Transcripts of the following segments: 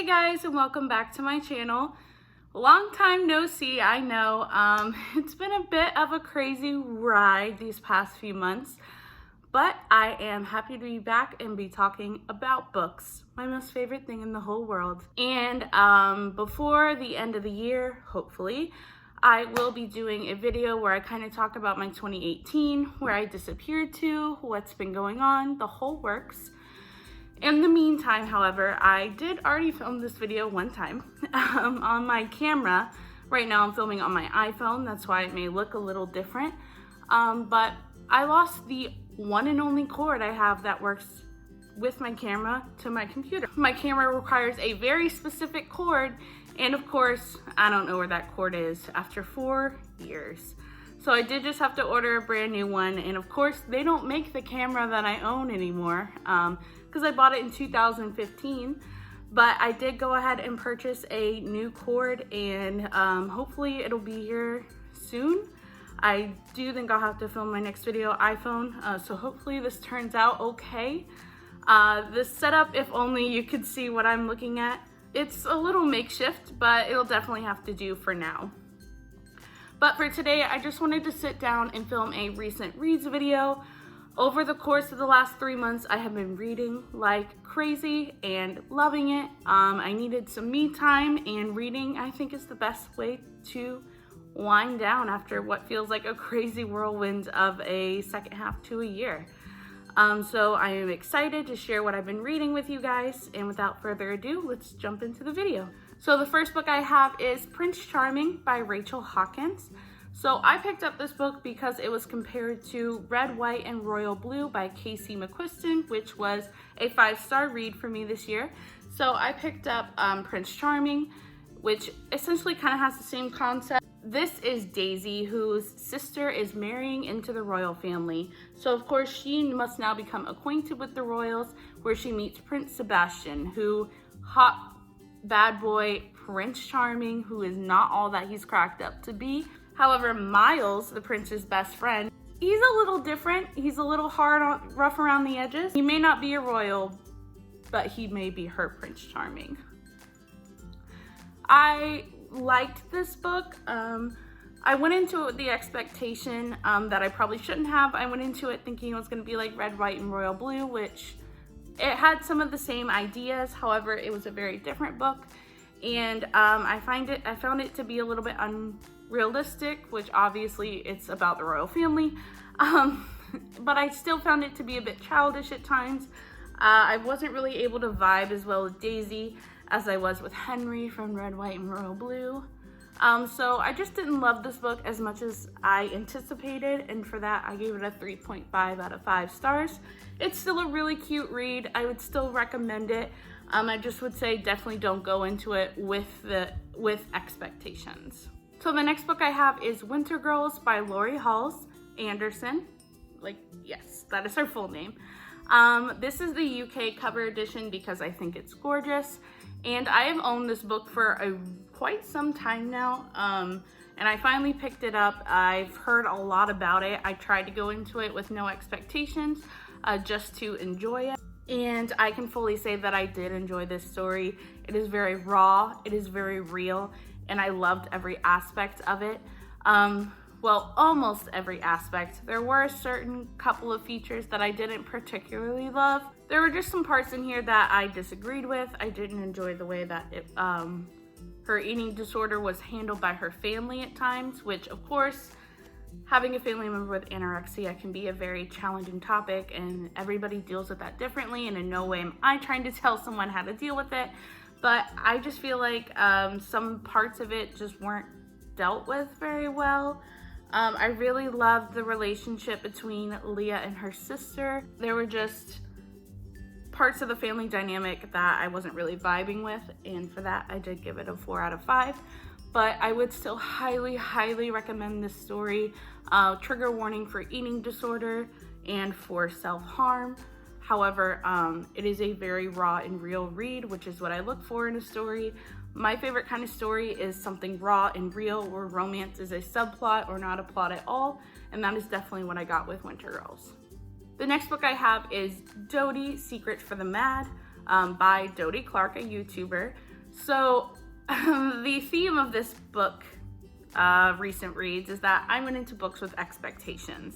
Hey guys, and welcome back to my channel. Long time no see, I know. It's been a bit of a crazy ride these past few months, but I am happy to be back and be talking about books, my most favorite thing in the whole world. And before the end of the year, hopefully, I will be doing a video where I kind of talk about my 2018, where I disappeared to, what's been going on, the whole works. In the meantime, however, I did already film this video one time on my camera. Right now I'm filming on my iPhone, that's why it may look a little different. But I lost the one and only cord I have that works with my camera to my computer. My camera requires a very specific cord, and of course, I don't know where that cord is after 4 years. So I did just have to order a brand new one, and of course, they don't make the camera that I own anymore. Because I bought it in 2015, but I did go ahead and purchase a new cord, and hopefully it'll be here soon. I do think I'll have to film my next video iPhone, so hopefully this turns out okay. This setup, if only you could see what I'm looking at, it's a little makeshift, but it'll definitely have to do for now. But for today, I just wanted to sit down and film a recent reads video. Over the course of the last 3 months, I have been reading like crazy and loving it. I needed some me time, and reading, I think, is the best way to wind down after what feels like a crazy whirlwind of a second half to a year. So I am excited to share what I've been reading with you guys, and without further ado, let's jump into the video. So the first book I have is Prince Charming by Rachel Hawkins. So I picked up this book because it was compared to Red, White, and Royal Blue by Casey McQuiston, which was a 5-star read for me this year. So I picked up Prince Charming, which essentially kind of has the same concept. This is Daisy, whose sister is marrying into the royal family. So of course she must now become acquainted with the royals, where she meets Prince Sebastian, who hot bad boy Prince Charming, who is not all that he's cracked up to be. However, Miles, the prince's best friend, he's a little different. He's a little rough around the edges. He may not be a royal, but he may be her Prince Charming. I liked this book. I went into it with the expectation that I probably shouldn't have. I went into it thinking it was going to be like Red, White, and Royal Blue, which it had some of the same ideas. However, it was a very different book, and I found it to be a little bit unrealistic, which obviously it's about the royal family, but I still found it to be a bit childish at times. I wasn't really able to vibe as well with Daisy as I was with Henry from Red, White, and Royal Blue. So I just didn't love this book as much as I anticipated, and for that I gave it a 3.5 out of 5 stars. It's still a really cute read. I would still recommend it. I just would say definitely don't go into it with expectations. So the next book I have is Wintergirls by Laurie Halse Anderson. Yes, that is her full name. This is the UK cover edition because I think it's gorgeous. And I have owned this book for quite some time now. And I finally picked it up. I've heard a lot about it. I tried to go into it with no expectations, just to enjoy it. And I can fully say that I did enjoy this story. It is very raw, it is very real, and I loved every aspect of it. Well, almost every aspect. There were a certain couple of features that I didn't particularly love. There were just some parts in here that I disagreed with. I didn't enjoy the way that her eating disorder was handled by her family at times, which of course, having a family member with anorexia can be a very challenging topic, and everybody deals with that differently, and in no way am I trying to tell someone how to deal with it, but I just feel like some parts of it just weren't dealt with very well. I really loved the relationship between Leah and her sister. There were just parts of the family dynamic that I wasn't really vibing with, and for that I did give it a 4 out of 5. But I would still highly, highly recommend this story. Trigger warning for eating disorder and for self-harm. However, it is a very raw and real read, which is what I look for in a story. My favorite kind of story is something raw and real, where romance is a subplot or not a plot at all, and that is definitely what I got with Wintergirls. The next book I have is Dodie, Secret for the Mad by Dodie Clark, a YouTuber. So the theme of this book, recent reads, is that I went into books with expectations.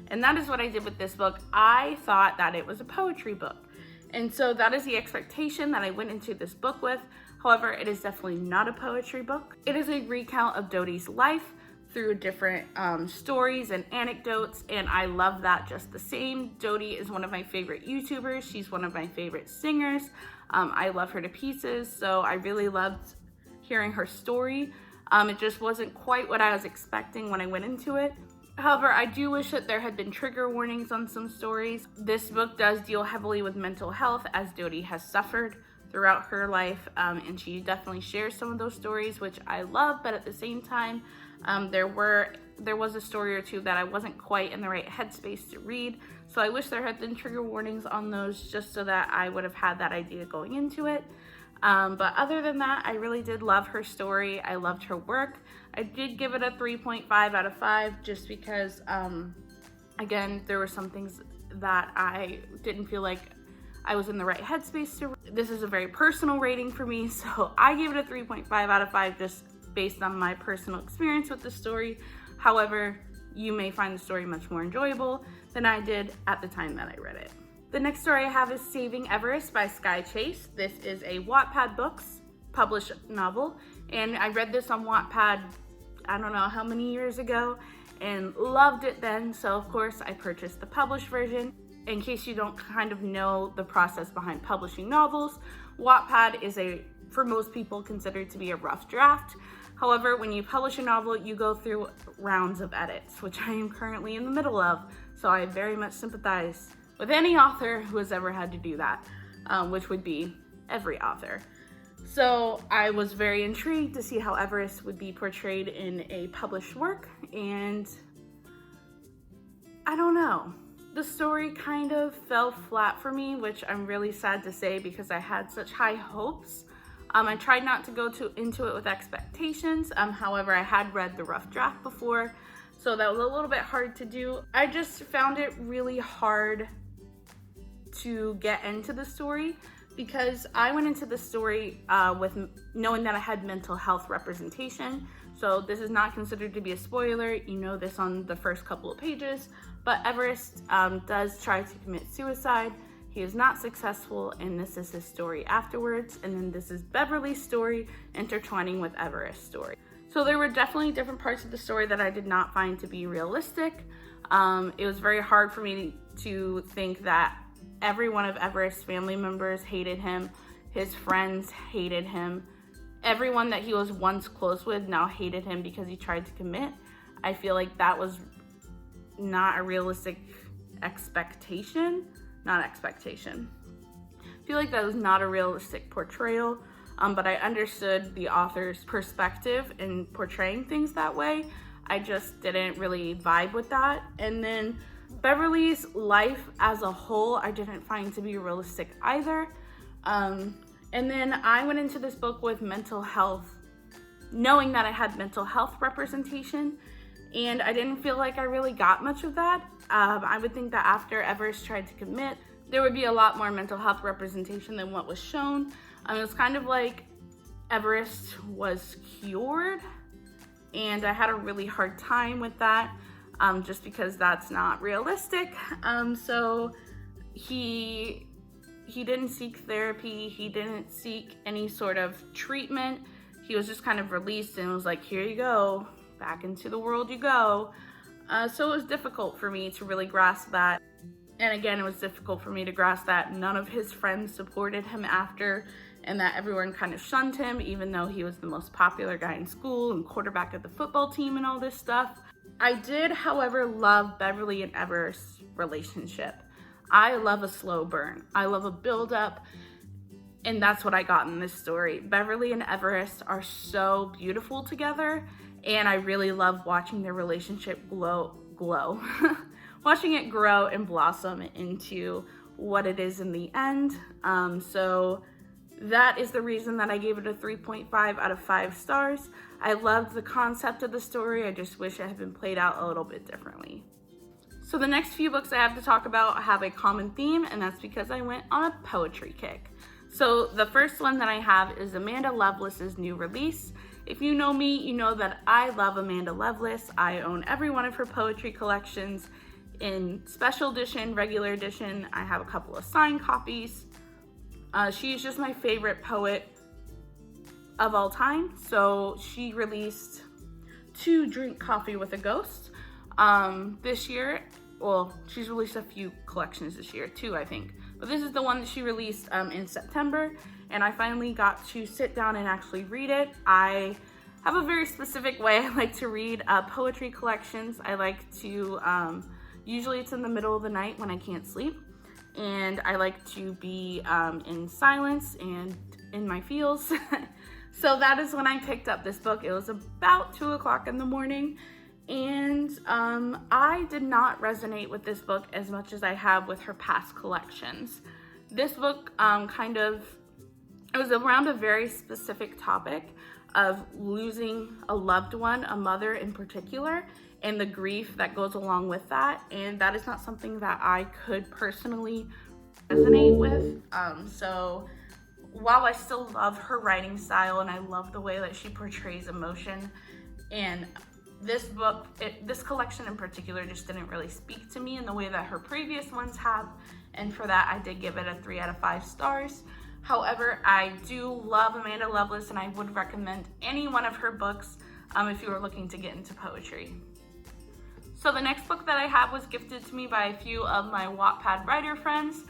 And that is what I did with this book. I thought that it was a poetry book. And so that is the expectation that I went into this book with. However, it is definitely not a poetry book. It is a recount of Dodie's life through different stories and anecdotes, and I love that just the same. Dodie is one of my favorite YouTubers. She's one of my favorite singers. I love her to pieces, so I really loved hearing her story. It just wasn't quite what I was expecting when I went into it. However, I do wish that there had been trigger warnings on some stories. This book does deal heavily with mental health, as Dodie has suffered throughout her life, and she definitely shares some of those stories, which I love, but at the same time, there was a story or two that I wasn't quite in the right headspace to read, so I wish there had been trigger warnings on those just so that I would have had that idea going into it. But other than that, I really did love her story. I loved her work. I did give it a 3.5 out of 5 just because, again, there were some things that I didn't feel like I was in the right headspace to read. This is a very personal rating for me, so I gave it a 3.5 out of 5 just based on my personal experience with the story. However, you may find the story much more enjoyable than I did at the time that I read it. The next story I have is Saving Everest by Sky Chase. This is a Wattpad Books published novel, and I read this on Wattpad, I don't know how many years ago, and loved it then, so of course I purchased the published version. In case you don't kind of know the process behind publishing novels, Wattpad is for most people, considered to be a rough draft. However, when you publish a novel, you go through rounds of edits, which I am currently in the middle of, so I very much sympathize with any author who has ever had to do that, which would be every author. So I was very intrigued to see how Everest would be portrayed in a published work, and I don't know. The story kind of fell flat for me, which I'm really sad to say because I had such high hopes. I tried not to go into it with expectations. However, I had read the rough draft before, so that was a little bit hard to do. I just found it really hard to get into the story because I went into the story with knowing that I had mental health representation. So this is not considered to be a spoiler. You know this on the first couple of pages, but Everest does try to commit suicide. He is not successful, and this is his story afterwards. And then this is Beverly's story intertwining with Everest's story. So there were definitely different parts of the story that I did not find to be realistic. It was very hard for me to think that every one of Everest's family members hated him. His friends hated him. Everyone that he was once close with now hated him because he tried to commit. I feel like that was not a realistic expectation. I feel like that was not a realistic portrayal, but I understood the author's perspective in portraying things that way. I just didn't really vibe with that. And then Beverly's life as a whole, I didn't find to be realistic either. And then I went into this book with mental health, knowing that I had mental health representation, and I didn't feel like I really got much of that. I would think that after Everest tried to commit, there would be a lot more mental health representation than what was shown. It was kind of like Everest was cured, and I had a really hard time with that, just because that's not realistic. So he didn't seek therapy, he didn't seek any sort of treatment. He was just kind of released and was like, here you go, back into the world you go. So it was difficult for me to really grasp that. And again, it was difficult for me to grasp that none of his friends supported him after, and that everyone kind of shunned him, even though he was the most popular guy in school and quarterback of the football team and all this stuff. I did, however, love Beverly and Everest's relationship. I love a slow burn. I love a build-up, and that's what I got in this story. Beverly and Everest are so beautiful together, and I really love watching their relationship glow. Watching it grow and blossom into what it is in the end. So that is the reason that I gave it a 3.5 out of 5 stars. I loved the concept of the story. I just wish it had been played out a little bit differently. So the next few books I have to talk about have a common theme, and that's because I went on a poetry kick. So the first one that I have is Amanda Lovelace's new release. If you know me, you know that I love Amanda Lovelace. I own every one of her poetry collections in special edition, regular edition. I have a couple of signed copies. She's just my favorite poet of all time. So she released To Drink Coffee with a Ghost this year. Well, she's released a few collections this year too, I think. But this is the one that she released in September, and I finally got to sit down and actually read it. I have a very specific way I like to read poetry collections. I like to, usually it's in the middle of the night when I can't sleep, and I like to be in silence and in my feels. So that is when I picked up this book. It was about 2 o'clock in the morning. And I did not resonate with this book as much as I have with her past collections. This book it was around a very specific topic of losing a loved one, a mother in particular, and the grief that goes along with that. And that is not something that I could personally resonate with. So while I still love her writing style and I love the way that she portrays emotion, and this book, this collection in particular, just didn't really speak to me in the way that her previous ones have, and for that I did give it a 3 out of 5 stars. However, I do love Amanda Lovelace, and I would recommend any one of her books if you are looking to get into poetry. So the next book that I have was gifted to me by a few of my Wattpad writer friends,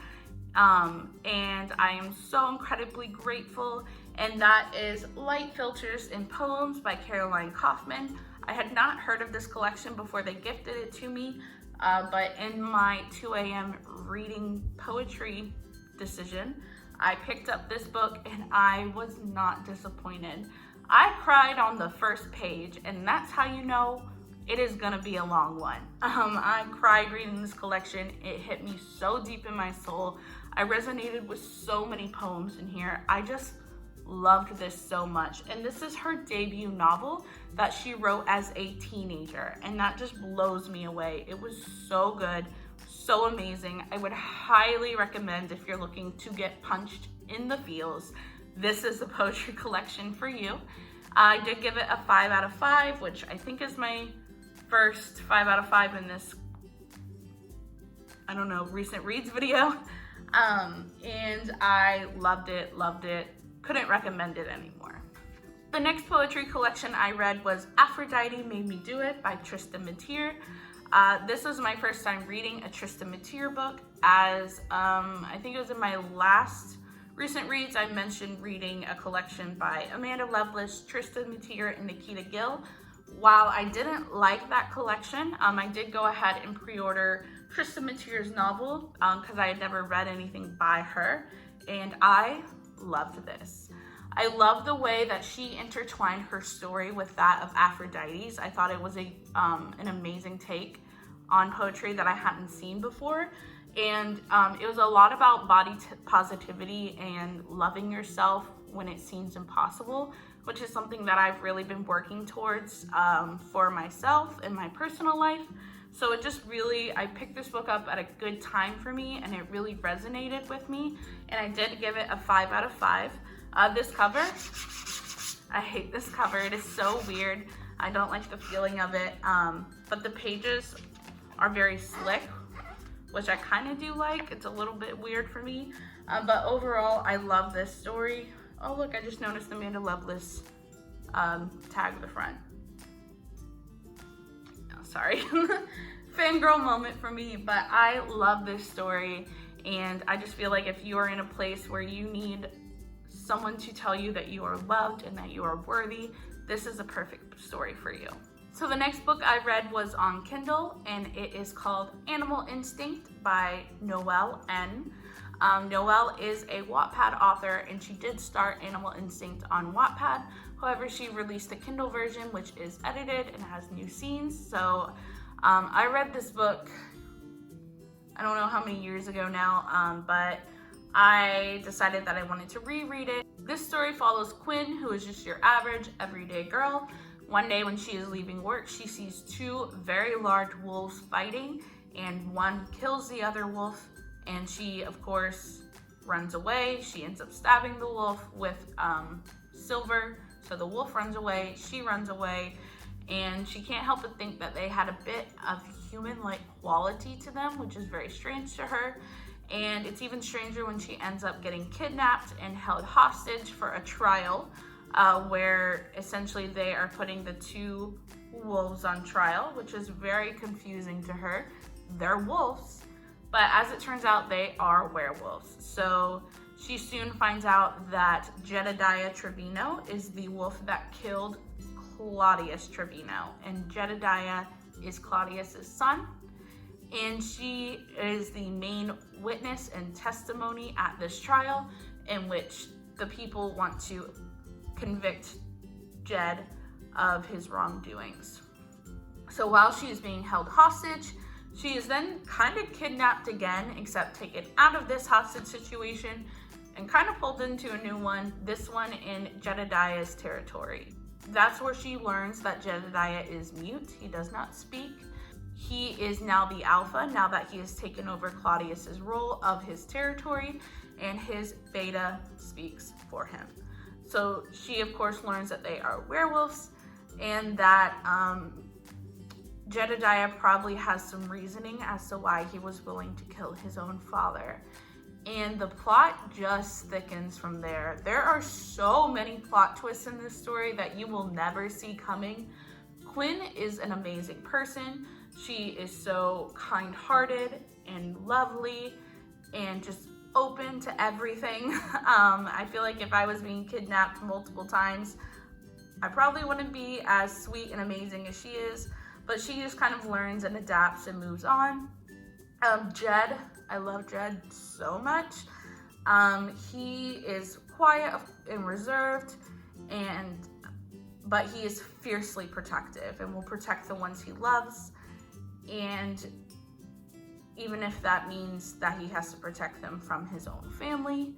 and I am so incredibly grateful, and that is Light Filters in Poems by Caroline Kaufman. I had not heard of this collection before they gifted it to me, but in my 2 a.m. reading poetry decision, I picked up this book and I was not disappointed. I cried on the first page, and that's how you know it is gonna be a long one. I cried reading this collection. It hit me so deep in my soul. I resonated with so many poems in here. I just loved this so much. And this is her debut novel that she wrote as a teenager, and that just blows me away. It was so good, so amazing. I would highly recommend, if you're looking to get punched in the feels, this is the poetry collection for you. I did give it a 5 out of 5, which I think is my first 5 out of 5 in this, I don't know, recent reads video. And I loved it. Couldn't recommend it anymore. The next poetry collection I read was Aphrodite Made Me Do It by Tristan Matier. This was my first time reading a Tristan Matier book, as I think it was in my last recent reads I mentioned reading a collection by Amanda Lovelace, Tristan Matier, and Nikita Gill. While I didn't like that collection, I did go ahead and pre-order Tristan Matier's novel because I had never read anything by her, and I loved this. I love the way that she intertwined her story with that of Aphrodite's. I thought it was an amazing take on poetry that I hadn't seen before, and it was a lot about body positivity and loving yourself when it seems impossible, which is something that I've really been working towards for myself in my personal life. So it just really, I picked this book up at a good time for me, and it really resonated with me, and I did give it a 5 out of 5. This cover, I hate this cover. It is so weird. I don't like the feeling of it, but the pages are very slick, which I kind of do like. It's a little bit weird for me, but overall, I love this story. Oh look, I just noticed the Amanda Lovelace tag at the front. Oh, sorry. Fangirl moment for me, but I love this story, and I just feel like if you are in a place where you need someone to tell you that you are loved and that you are worthy, this is a perfect story for you. So the next book I read was on Kindle, and it is called Animal Instinct by Noelle N. Noelle is a Wattpad author, and she did start Animal Instinct on Wattpad. However, she released a Kindle version, which is edited and has new scenes. So I read this book, I don't know how many years ago now, but I decided that I wanted to reread it. This story follows Quinn, who is just your average, everyday girl. One day when she is leaving work, she sees 2 very large wolves fighting, and one kills the other wolf, and she, of course, runs away. She ends up stabbing the wolf with silver. So the wolf runs away, she runs away, and she can't help but think that they had a bit of human-like quality to them, which is very strange to her. And it's even stranger when she ends up getting kidnapped and held hostage for a trial, where essentially they are putting the two wolves on trial, which is very confusing to her. They're wolves, but as it turns out, they are werewolves. So she soon finds out that Jedediah Trevino is the wolf that killed Claudius Trevino, and Jedediah is Claudius's son, and she is the main witness and testimony at this trial, in which the people want to convict Jed of his wrongdoings. So while she is being held hostage, she is then kind of kidnapped again, except taken out of this hostage situation and kind of pulled into a new one, this one in Jedediah's territory. That's where she learns that Jedediah is mute. He does not speak. He is now the alpha, now that he has taken over Claudius's role of his territory, and his beta speaks for him. So she, of course, learns that they are werewolves, and that Jedediah probably has some reasoning as to why he was willing to kill his own father. And the plot just thickens from there. There are so many plot twists in this story that you will never see coming. Quinn is an amazing person. She is so kind-hearted and lovely and just open to everything. I feel like if I was being kidnapped multiple times, I probably wouldn't be as sweet and amazing as she is, but she just kind of learns and adapts and moves on. Jed, I love Jed so much. He is quiet and reserved, but he is fiercely protective and will protect the ones he loves, and even if that means that he has to protect them from his own family.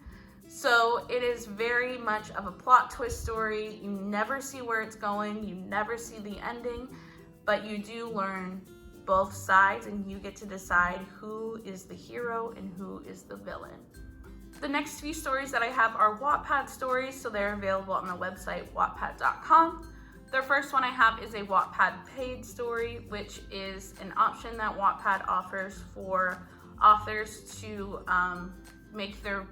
So it is very much of a plot twist story. You never see where it's going, you never see the ending, but you do learn both sides, and you get to decide who is the hero and who is the villain. The next few stories that I have are Wattpad stories, so they're available on the website wattpad.com. The first one I have is a Wattpad paid story, which is an option that Wattpad offers for authors to make their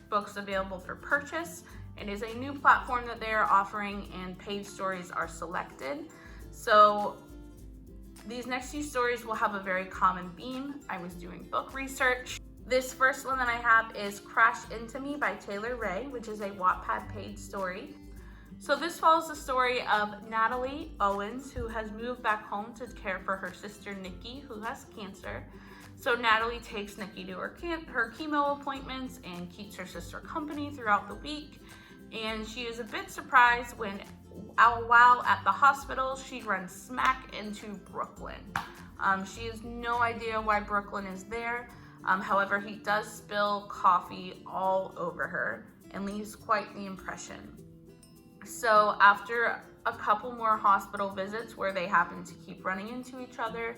books available for purchase. It is a new platform that they are offering, and paid stories are selected. So these next few stories will have a very common theme. I was doing book research. This first one that I have is Crash Into Me by Taylor Ray, which is a Wattpad paid story. So this follows the story of Natalie Owens, who has moved back home to care for her sister Nikki, who has cancer. So Natalie takes Nikki to her chemo appointments and keeps her sister company throughout the week. And she is a bit surprised when, while at the hospital, she runs smack into Brooklyn. She has no idea why Brooklyn is there. However, he does spill coffee all over her and leaves quite the impression. So after a couple more hospital visits where they happen to keep running into each other,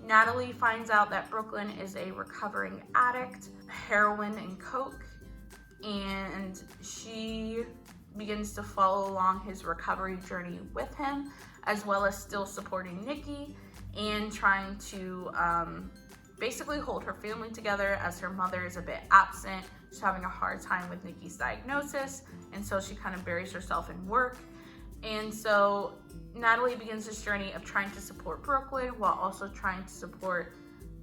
Natalie finds out that Brooklyn is a recovering addict, heroin and coke, and she begins to follow along his recovery journey with him, as well as still supporting Nikki and trying to basically hold her family together, as her mother is a bit absent. She's having a hard time with Nikki's diagnosis, and so she kind of buries herself in work. And so Natalie begins this journey of trying to support Brooklyn while also trying to support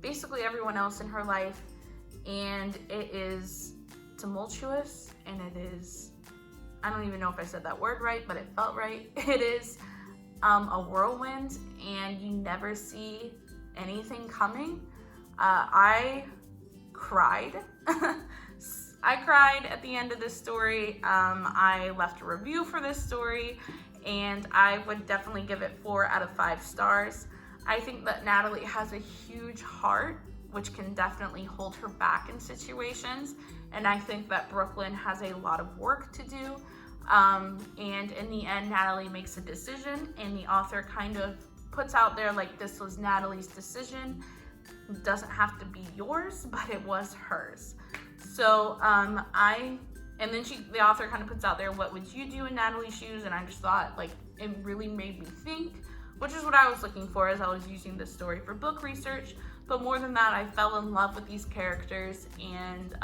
basically everyone else in her life. And it is tumultuous, and it is, I don't even know if I said that word right, but it felt right. It is a whirlwind, and you never see anything coming. I cried. I cried at the end of this story. I left a review for this story, and I would definitely give it 4 out of 5 stars. I think that Natalie has a huge heart, which can definitely hold her back in situations, and I think that Brooklyn has a lot of work to do. And in the end, Natalie makes a decision, and the author kind of puts out there like, this was Natalie's decision. It doesn't have to be yours, but it was hers. So and then the author kind of puts out there, what would you do in Natalie's shoes? And I just thought, like, it really made me think, which is what I was looking for as I was using this story for book research. But more than that, I fell in love with these characters, and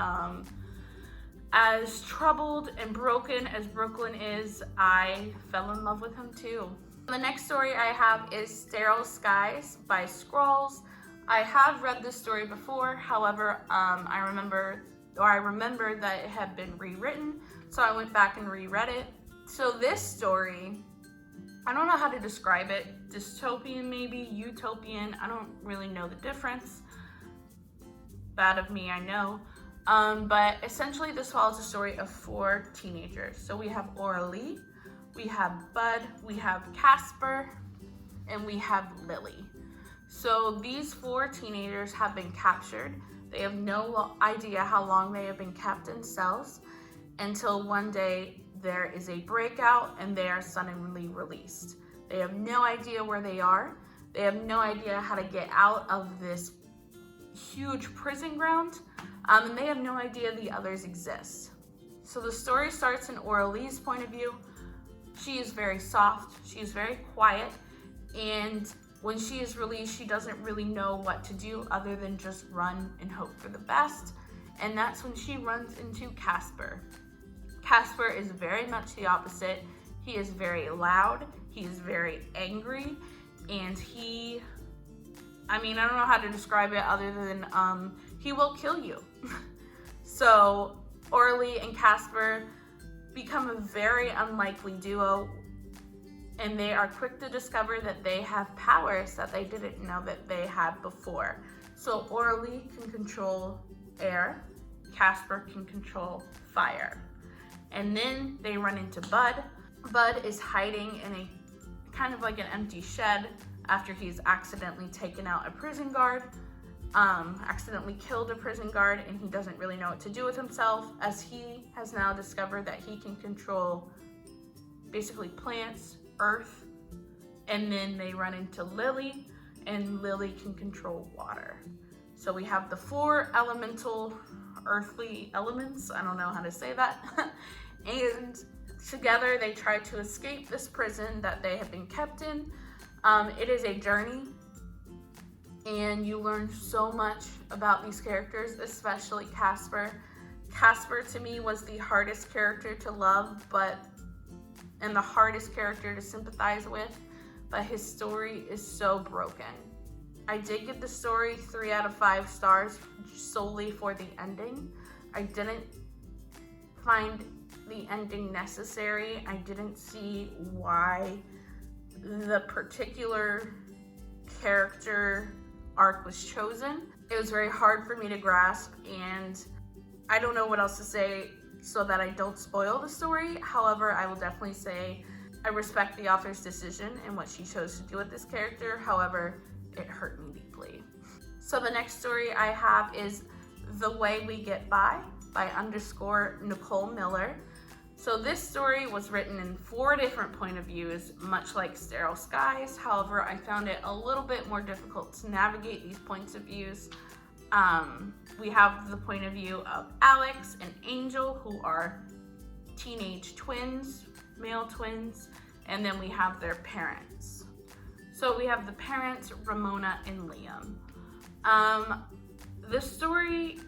as troubled and broken as Brooklyn is, I fell in love with him too. The next story I have is Sterile Skies by Scrolls. I have read this story before, however, I remembered that it had been rewritten, so I went back and reread it. So this story, I don't know how to describe it. Dystopian maybe, utopian, I don't really know the difference. Bad of me, I know. But essentially this follows the story of 4 teenagers. So we have Aurelie, we have Bud, we have Casper, and we have Lily. So these 4 teenagers have been captured. They have no idea how long they have been kept in cells until one day there is a breakout and they are suddenly released. They have no idea where they are. They have no idea how to get out of this huge prison ground, and they have no idea the others exist. So the story starts in Aurelie's point of view. She is very soft, she is very quiet, and when she is released, she doesn't really know what to do other than just run and hope for the best. And that's when she runs into Casper. Casper is very much the opposite. He is very loud, he is very angry, and I don't know how to describe it other than he will kill you. So Aurelie and Casper become a very unlikely duo, and they are quick to discover that they have powers that they didn't know that they had before. So Aurelie can control air, Casper can control fire. And then they run into Bud. Bud is hiding in a kind of like an empty shed after he's accidentally taken out a prison guard, accidentally killed a prison guard, and he doesn't really know what to do with himself, as he has now discovered that he can control basically plants, earth. And then they run into Lily, and Lily can control water. So we have the 4 elemental earthly elements, I don't know how to say that, and together they try to escape this prison that they have been kept in. It is a journey, and you learn so much about these characters, especially Casper. Casper to me was the hardest character to love, and the hardest character to sympathize with, but his story is so broken. I did give the story 3 out of 5 stars solely for the ending. I didn't find the ending necessary. I didn't see why the particular character arc was chosen. It was very hard for me to grasp, and I don't know what else to say so that I don't spoil the story. However, I will definitely say I respect the author's decision and what she chose to do with this character. However, it hurt me deeply. So the next story I have is The Way We Get By _Nicole Miller. So this story was written in 4 different point of views, much like Sterile Skies. However, I found it a little bit more difficult to navigate these points of views. We have the point of view of Alex and Angel, who are teenage twins, male twins, and then we have their parents. So we have the parents, Ramona and Liam. The story,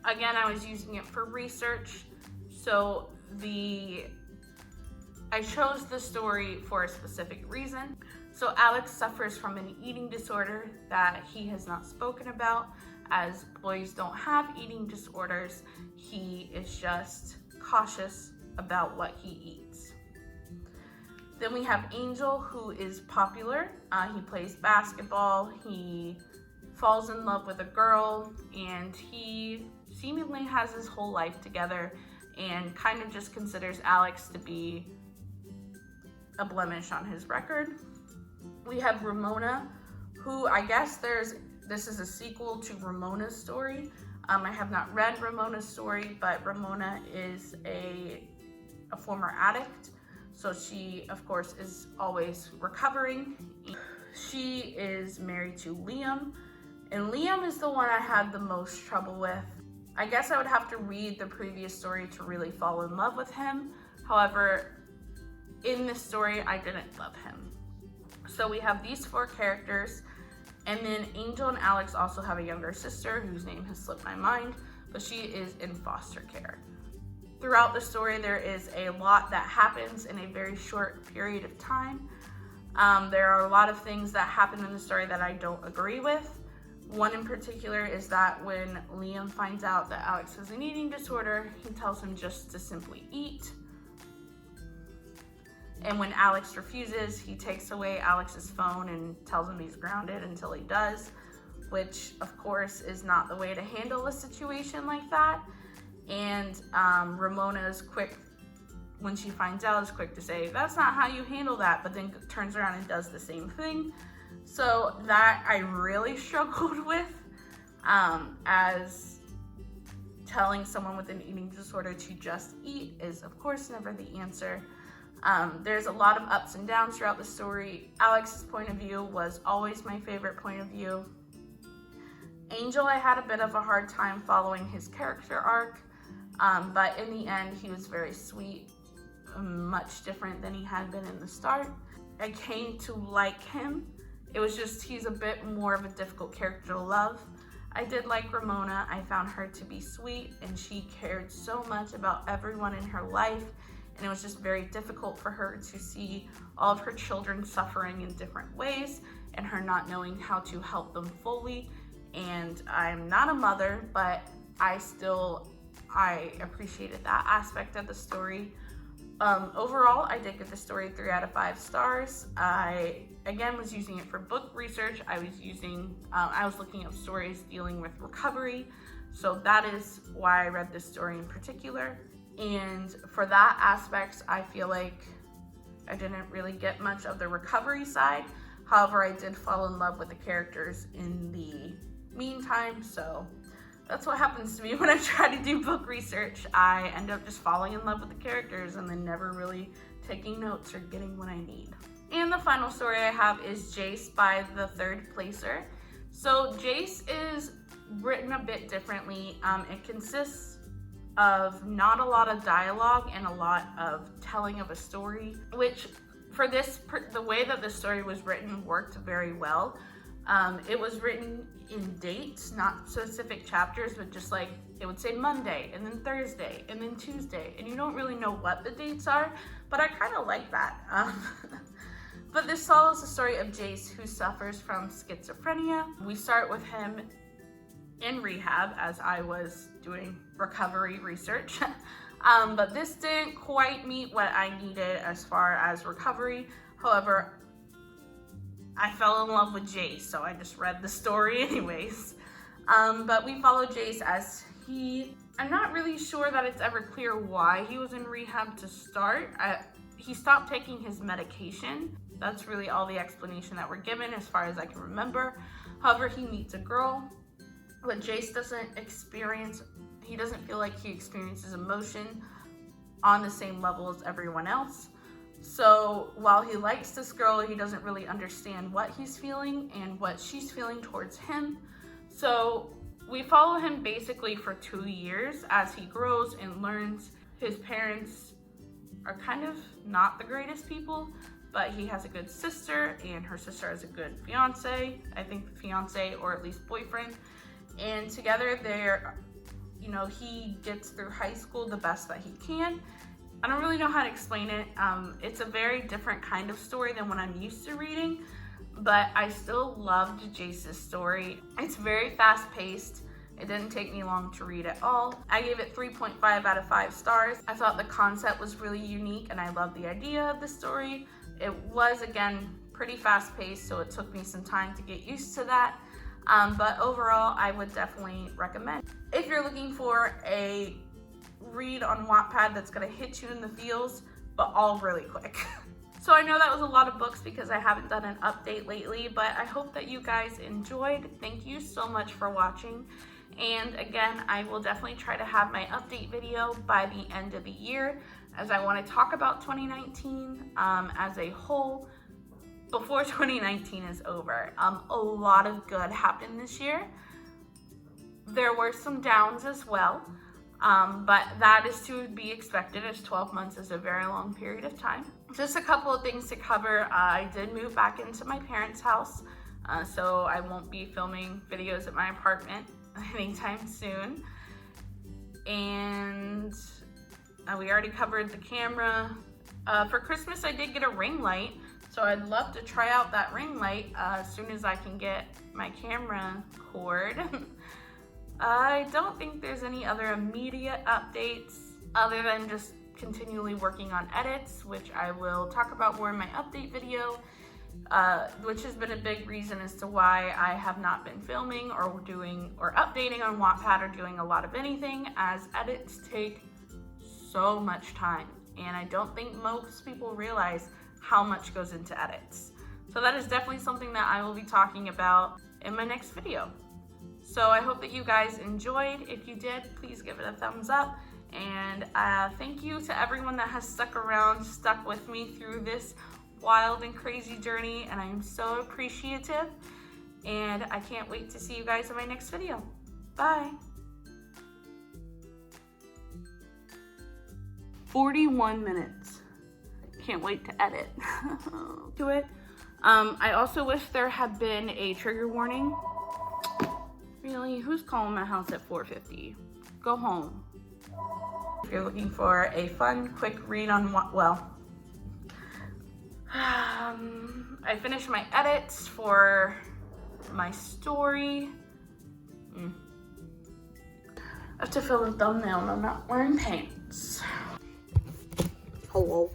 again, I was using it for research. So I chose the story for a specific reason. So Alex suffers from an eating disorder that he has not spoken about, as boys don't have eating disorders. He is just cautious about what he eats. Then we have Angel, who is popular. He plays basketball. He falls in love with a girl, and he seemingly has his whole life together and kind of just considers Alex to be a blemish on his record. We have Ramona, who I guess this is a sequel to Ramona's story. I have not read Ramona's story, but Ramona is a former addict. So she, of course, is always recovering. She is married to Liam, and Liam is the one I had the most trouble with. I guess I would have to read the previous story to really fall in love with him. However, in this story, I didn't love him. So we have these 4 characters, and then Angel and Alex also have a younger sister whose name has slipped my mind, but she is in foster care. Throughout the story, there is a lot that happens in a very short period of time. There are a lot of things that happen in the story that I don't agree with. One in particular is that when Liam finds out that Alex has an eating disorder, he tells him just to simply eat. And when Alex refuses, he takes away Alex's phone and tells him he's grounded until he does, which of course is not the way to handle a situation like that. And Ramona is quick, when she finds out, is quick to say, that's not how you handle that, but then turns around and does the same thing. So that I really struggled with, as telling someone with an eating disorder to just eat is of course never the answer. There's a lot of ups and downs throughout the story. Alex's point of view was always my favorite point of view. Angel, I had a bit of a hard time following his character arc, but in the end he was very sweet, much different than he had been in the start. I came to like him. It was just he's a bit more of a difficult character to love. I did like Ramona. I found her to be sweet, and she cared so much about everyone in her life, and it was just very difficult for her to see all of her children suffering in different ways and her not knowing how to help them fully. And I'm not a mother, but I appreciated that aspect of the story. Overall, I did give the story 3 out of 5 stars. I, again, was using it for book research. I was looking up stories dealing with recovery. So that is why I read this story in particular. And for that aspect, I feel like I didn't really get much of the recovery side. However, I did fall in love with the characters in the meantime. So that's what happens to me when I try to do book research. I end up just falling in love with the characters and then never really taking notes or getting what I need. And the final story I have is Jace by the Third Placer. So Jace is written a bit differently. It consists of not a lot of dialogue and a lot of telling of a story, which for the way that the story was written worked very well. It was written in dates, not specific chapters, but just like it would say Monday and then Thursday and then Tuesday, and you don't really know what the dates are, but I kind of like that. But this follows the story of Jace, who suffers from schizophrenia. We start with him in rehab as I was doing recovery research. But this didn't quite meet what I needed as far as recovery. However, I fell in love with Jace, so I just read the story anyways. But we follow Jace as I'm not really sure that it's ever clear why he was in rehab to start. He stopped taking his medication. That's really all the explanation that we're given as far as I can remember. However, he meets a girl. What Jace doesn't experience, he doesn't feel like he experiences emotion on the same level as everyone else. So while he likes this girl, he doesn't really understand what he's feeling and what she's feeling towards him. So we follow him basically for 2 years as he grows and learns. His parents are kind of not the greatest people, but he has a good sister, and her sister has a good fiance, I think fiance or at least boyfriend. And together he gets through high school the best that he can. I don't really know how to explain it. It's a very different kind of story than what I'm used to reading, but I still loved Jace's story. It's very fast paced. It didn't take me long to read at all. I gave it 3.5 out of 5 stars. I thought the concept was really unique and I loved the idea of the story. It was, again, pretty fast paced, so it took me some time to get used to that. But overall, I would definitely recommend. If you're looking for a read on Wattpad that's gonna hit you in the feels, but all really quick. So I know that was a lot of books because I haven't done an update lately, but I hope that you guys enjoyed. Thank you so much for watching. And again, I will definitely try to have my update video by the end of the year, as I want to talk about 2019 as a whole before 2019 is over. A lot of good happened this year. There were some downs as well, but that is to be expected, as 12 months is a very long period of time. Just a couple of things to cover. I did move back into my parents' house, so I won't be filming videos at my apartment anytime soon. And we already covered the camera. For Christmas, I did get a ring light, so I'd love to try out that ring light as soon as I can get my camera cord. I don't think there's any other immediate updates other than just continually working on edits, which I will talk about more in my update video, which has been a big reason as to why I have not been filming or updating on Wattpad or doing a lot of anything, as edits take so much time, and I don't think most people realize how much goes into edits. So that is definitely something that I will be talking about in my next video. So I hope that you guys enjoyed. If you did, please give it a thumbs up. And thank you to everyone that has stuck around, stuck with me through this wild and crazy journey. And I am so appreciative. And I can't wait to see you guys in my next video. Bye. 41 minutes. Can't wait to edit. Do it. I also wish there had been a trigger warning. Really? Who's calling my house at 4:50? Go home. If you're looking for a fun, quick read on I finished my edits for my story. I have to fill the thumbnail and I'm not wearing pants. Hello.